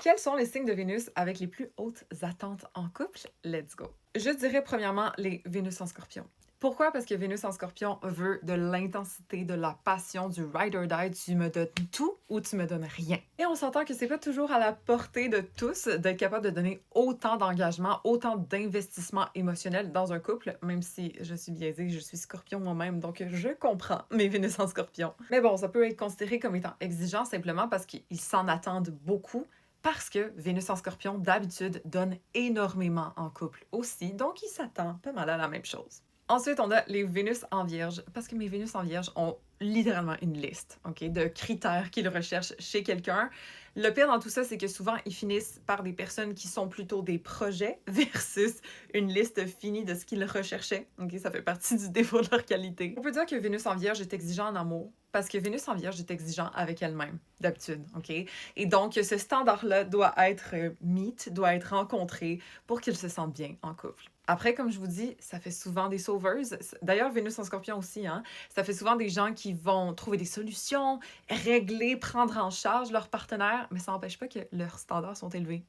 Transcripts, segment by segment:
Quels sont les signes de Vénus avec les plus hautes attentes en couple? Let's go. Je dirais premièrement les Vénus en Scorpion. Pourquoi? Parce que Vénus en Scorpion veut de l'intensité, de la passion, du ride or die, tu me donnes tout ou tu me donnes rien. Et on s'entend que c'est pas toujours à la portée de tous d'être capable de donner autant d'engagement, autant d'investissement émotionnel dans un couple, même si je suis biaisée, je suis Scorpion moi-même, donc je comprends mes Vénus en Scorpion. Mais bon, ça peut être considéré comme étant exigeant simplement parce qu'ils s'en attendent beaucoup parce que Vénus en Scorpion, d'habitude, donne énormément en couple aussi, donc il s'attend pas mal à la même chose. Ensuite, on a les Vénus en Vierge, parce que mes Vénus en Vierge ont littéralement une liste, OK, de critères qu'ils recherchent chez quelqu'un. Le pire dans tout ça, c'est que souvent, ils finissent par des personnes qui sont plutôt des projets versus une liste finie de ce qu'ils recherchaient. OK, ça fait partie du défaut de leur qualité. On peut dire que Vénus en Vierge est exigeant en amour, parce que Vénus en Vierge est exigeant avec elle-même, d'habitude, OK? Et donc, ce standard-là doit être meet, doit être rencontré pour qu'ils se sentent bien en couple. Après, comme je vous dis, ça fait souvent des sauveuses. D'ailleurs, Vénus en Scorpion aussi, hein? Ça fait souvent des gens qui vont trouver des solutions, régler, prendre en charge leur partenaire, mais ça n'empêche pas que leurs standards sont élevés.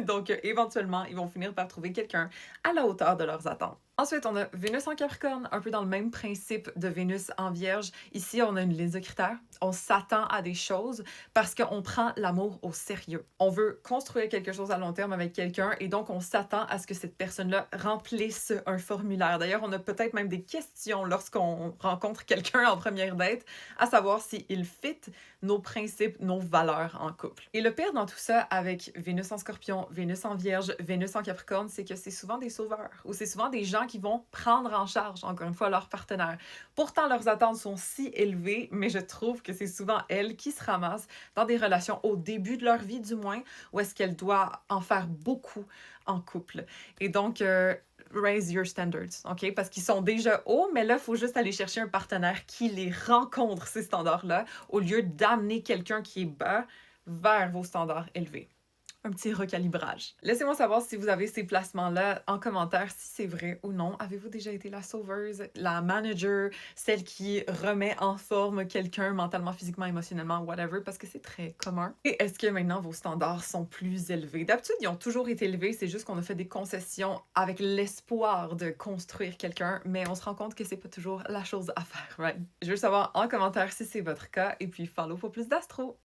Donc, éventuellement, ils vont finir par trouver quelqu'un à la hauteur de leurs attentes. Ensuite, on a Vénus en Capricorne, un peu dans le même principe de Vénus en Vierge. Ici, on a une liste de critères. On s'attend à des choses parce qu'on prend l'amour au sérieux. On veut construire quelque chose à long terme avec quelqu'un et donc on s'attend à ce que cette personne-là remplisse un formulaire. D'ailleurs, on a peut-être même des questions lorsqu'on rencontre quelqu'un en première date, à savoir s'il fit nos principes, nos valeurs en couple. Et le pire dans tout ça avec Vénus en Scorpion, Vénus en Vierge, Vénus en Capricorne, c'est que c'est souvent des sauveurs ou c'est souvent des gens qui vont prendre en charge, encore une fois, leur partenaire. Pourtant, leurs attentes sont si élevées, mais je trouve que c'est souvent elles qui se ramassent dans des relations au début de leur vie, du moins, où est-ce qu'elles doivent en faire beaucoup en couple. Et donc, raise your standards, OK? Parce qu'ils sont déjà hauts, mais là, il faut juste aller chercher un partenaire qui les rencontre, ces standards-là, au lieu d'amener quelqu'un qui est bas vers vos standards élevés. Un petit recalibrage. Laissez-moi savoir si vous avez ces placements-là en commentaire, si c'est vrai ou non. Avez-vous déjà été la sauveuse, la manager, celle qui remet en forme quelqu'un mentalement, physiquement, émotionnellement, whatever, parce que c'est très commun. Et est-ce que maintenant vos standards sont plus élevés? D'habitude, ils ont toujours été élevés, c'est juste qu'on a fait des concessions avec l'espoir de construire quelqu'un, mais on se rend compte que c'est pas toujours la chose à faire, right? Je veux savoir en commentaire si c'est votre cas, et puis follow pour plus d'astro!